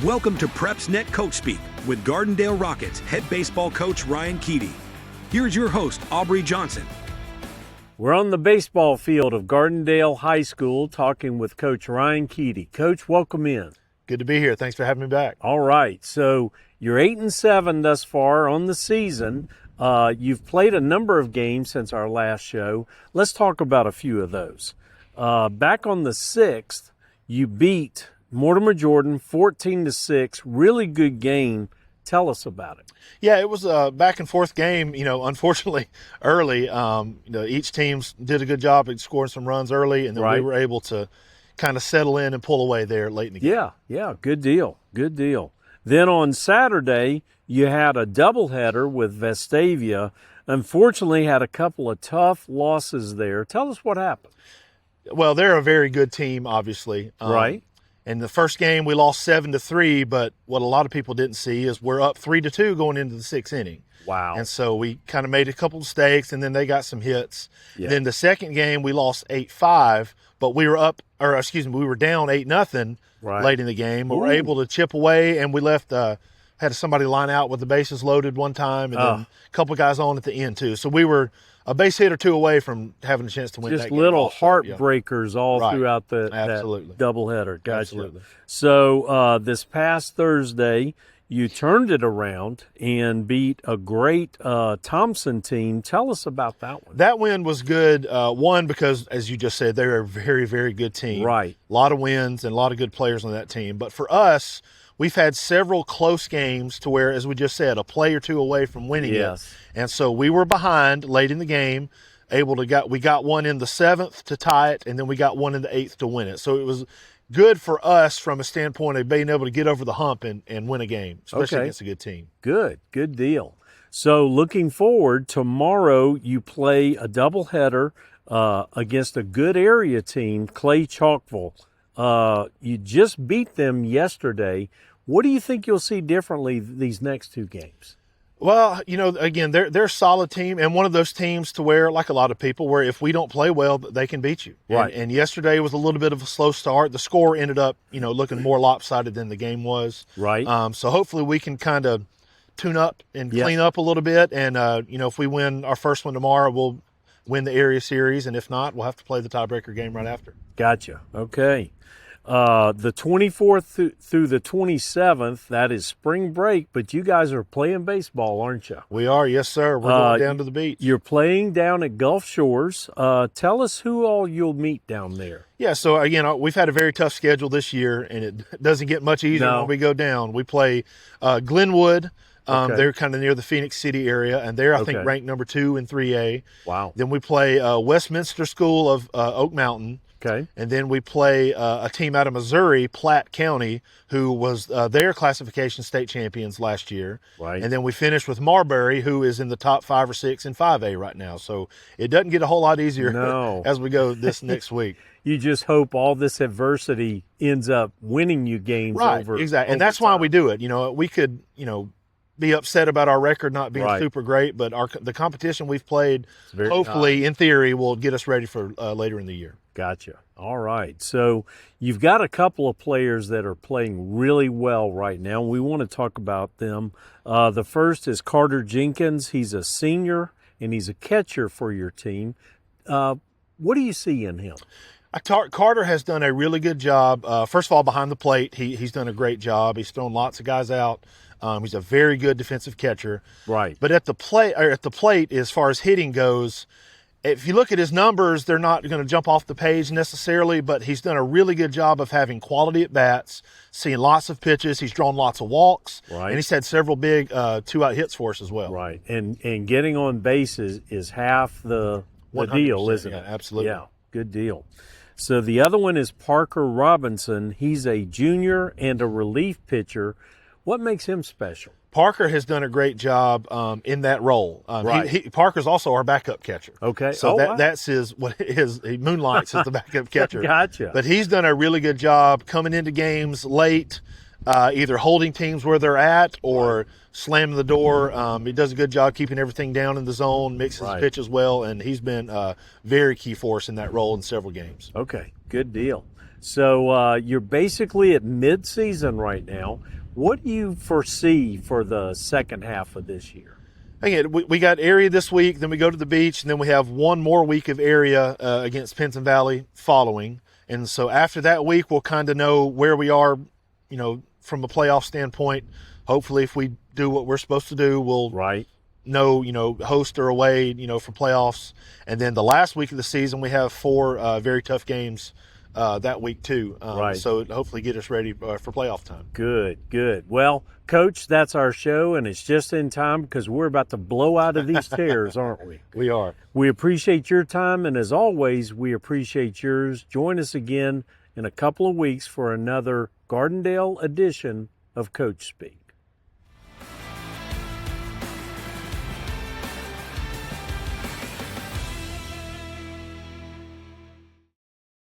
Welcome to PrepsNet Coach Speak with Gardendale Rockets head baseball coach Ryan Keedy. Here's your host, Aubrey Johnson. We're on the baseball field of Gardendale High School talking with Coach Ryan Keedy. Coach, welcome in. Good to be here. Thanks for having me back. All right, so you're 8-7 thus far on the season. You've played a number of games since our last show. Let's talk about a few of those. Back on the 6th, you beat Mortimer Jordan 14-6. Really good game. Tell us about it. Yeah, it was a back and forth game. Unfortunately, early. Each team did a good job at scoring some runs early, and then we were able to kind of settle in and pull away there late in the game. Yeah, good deal. Then on Saturday, you had a doubleheader with Vestavia. Unfortunately, had a couple of tough losses there. Tell us what happened. Well, they're a very good team, obviously. Right. In the first game, we lost 7-3, but what a lot of people didn't see is we're up 3-2 going into the 6th inning. Wow. And so we kind of made a couple of mistakes, and then they got some hits. Yeah. Then the second game, we lost 8-5, but we were down 8-0 late in the game. We were able to chip away, and we left had somebody line out with the bases loaded one time, and then a couple of guys on at the end too. So we were a base hit or two away from having a chance to win that game. Just little heartbreakers all throughout that doubleheader. Gotcha. Absolutely. So this past Thursday, you turned it around and beat a great Thompson team. Tell us about that one. That win was good, one, because, as you just said, they're a very, very good team. Right. A lot of wins and a lot of good players on that team. But for us, we've had several close games to where, as we just said, a play or two away from winning it. And so we were behind late in the game, we got one in the 7th to tie it, and then we got one in the 8th to win it. So it was good for us from a standpoint of being able to get over the hump and win a game, especially against a good team. Good deal. So looking forward, tomorrow you play a doubleheader against a good area team, Clay Chalkville. You just beat them yesterday. What do you think you'll see differently these next two games? Well, again, they're a solid team, and one of those teams to where, like a lot of people, where if we don't play well, they can beat you. Right. And yesterday was a little bit of a slow start. The score ended up, looking more lopsided than the game was. Right. So hopefully we can kind of tune up and clean up a little bit. And, if we win our first one tomorrow, we'll win the area series. And if not, we'll have to play the tiebreaker game right after. Gotcha. Okay. The 24th through the 27th, that is spring break, but you guys are playing baseball, aren't you? We are, yes, sir. We're going down to the beach. You're playing down at Gulf Shores. Tell us who all you'll meet down there. Yeah, so again, we've had a very tough schedule this year, and it doesn't get much easier when we go down. We play Glenwood. They're kind of near the Phoenix City area, and they're, I think, ranked number 2 in 3A. Wow. Then we play Westminster School of Oak Mountain. Okay. And then we play a team out of Missouri, Platte County, who was their classification state champions last year. Right. And then we finish with Marbury, who is in the top 5 or 6 in 5A right now. So it doesn't get a whole lot easier as we go this next week. You just hope all this adversity ends up winning you games over. Exactly. And that's why we do it. We could, be upset about our record not being super great, but the competition we've played, hopefully, in theory, will get us ready for later in the year. Gotcha. All right. So you've got a couple of players that are playing really well right now. We want to talk about them. The first is Carter Jenkins. He's a senior, and he's a catcher for your team. What do you see in him? Carter has done a really good job. First of all, behind the plate, he's done a great job. He's thrown lots of guys out. He's a very good defensive catcher. Right. But at the plate, as far as hitting goes, if you look at his numbers, they're not going to jump off the page necessarily, but he's done a really good job of having quality at bats, seeing lots of pitches. He's drawn lots of walks, and he's had several big 2-out hits for us as well. Right. And getting on base is half the deal, isn't it? Yeah, absolutely. Yeah, good deal. So the other one is Parker Robinson. He's a junior and a relief pitcher. What makes him special? Parker has done a great job in that role. Parker's also our backup catcher. Okay. So that's he moonlights as the backup catcher. Gotcha. But he's done a really good job coming into games late, either holding teams where they're at or slamming the door. He does a good job keeping everything down in the zone, mixes his pitches well, and he's been very key for us in that role in several games. Okay, good deal. So you're basically at mid-season right now. What do you foresee for the second half of this year? Again, we got area this week, then we go to the beach, and then we have one more week of area against Pinson Valley following. And so after that week, we'll kind of know where we are, from a playoff standpoint. Hopefully, if we do what we're supposed to do, we'll know, host or away, for playoffs. And then the last week of the season, we have 4 very tough games that week too. So it'll hopefully get us ready for playoff time. Good. Well, Coach, that's our show, and it's just in time because we're about to blow out of these chairs, aren't we? We are. We appreciate your time, and as always, we appreciate yours. Join us again in a couple of weeks for another Gardendale edition of Coach Speak.